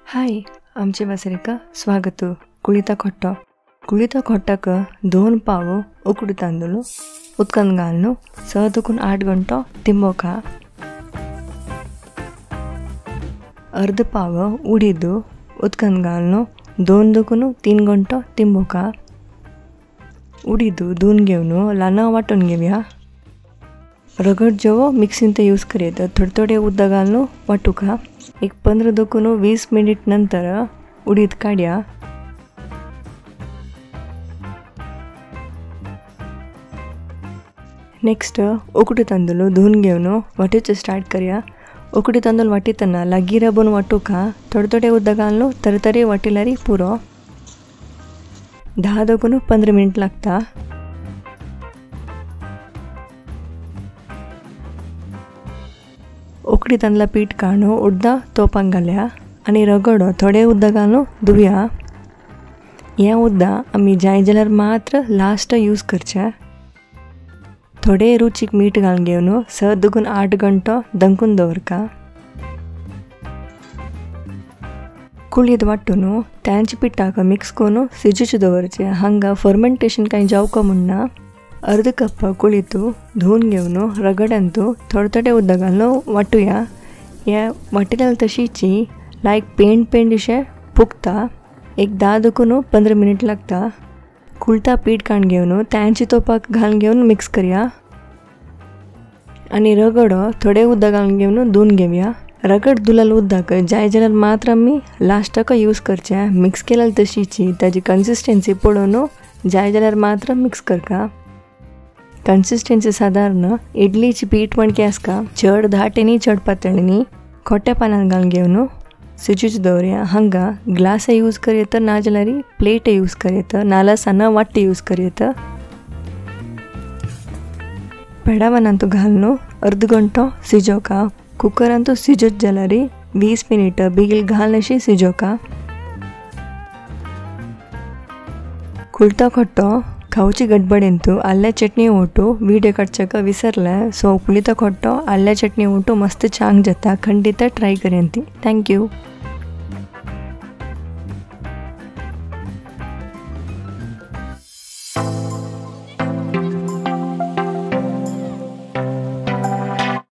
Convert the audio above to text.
हाय, आमचे वासरेका स्वागत. कुळिता खोट्टाक 2 पाव उकडी तांदूळ उदकान घालून 7 ते 8 घंटो तिंबोका. अर्ध पाव उडीद उदकान घालून 2 ते 3 घंटो तिंबोका. उडीद धुवन घेवन ल्हान वाटून घेवया. रगड जेवो मिक्सिंग ते यूज करीत थोडे उदक घालून वाटूका. एक 15 ते 20 मिनिट नंतर उडीद काढया. नेक्स्ट उकडी तांदूळ धुवन घेवन वाटूचे स्टार्ट करया. उकडी तांदूळ वाटीतना लागी राबून वाटूका. थोडे उदक घालून तरतरी वाटिल्यारी पुरो. 10 ते 15 मिनिट लागता. उकडी तांदळा पीठ काढून उडदां तोपाक घालया आनी रगड थोडे उदक घालून धुवया. हें उदक आमी जाय जाल्यार मात्र लास्ट यूज करचें. थोडे रुचीक मीठ घालून घेवन 7 ते 8 घंटो दंकून दवरका. कुळीद वाटून त्यांच्या पिठाक मिक्स करून शिजूचे दवरचें. हांगा फर्मेंटेशन कांय जावंक म्हणना. अर्ध कप कुळीत धुवन घेवन रगड्यांत थोडे उदक घालून वाटूया. हे वाटिल्यार तशीची लायक पेंट अशें फुगता. एक 10 ते 15 मिनिट लागता. कुळता पीठ काडून घेवन त्यांची तोपाक घालून घेवन मिक्स करया आनी रगड थोडे उदक घालून घेवन धुवन घेवया. रगड धुलाल उदक जाय जाल्यार मात्र आमी लास्टाक यूज करचें. मिक्स केल्यार तशीची ताजी कन्सिस्टन्सी पळोवन जाय जाल्यार मात्र मिक्स करका. कन्सिस्टन्सी सादारण इडलीची पीठ मणके आसका. चड धाटेनी चड पातळनी खोट्या पानान घालून घेवन शिजूचे दवरया. हांगा ग्लास यूज करीत ना जाल्यार प्लेट यूज करीत नाल्यार सान्ना वाटी यूज करीत. पेडावनांत घालून अर्ध घंटो शिजोवका. कुकरांत शिजत जाल्यार 20 मिनिट बेगील घालून अशी शिजोवका. कुळता खोट्टो खावची गडबडेंत आल्या चटणी ओटू विडियो काडच्याक विसरलें. सो कुळिता खोट्टो आल्या चटणी ओटू मस्त छान जाता. खंडित ट्राय करेंती. थँक्यू.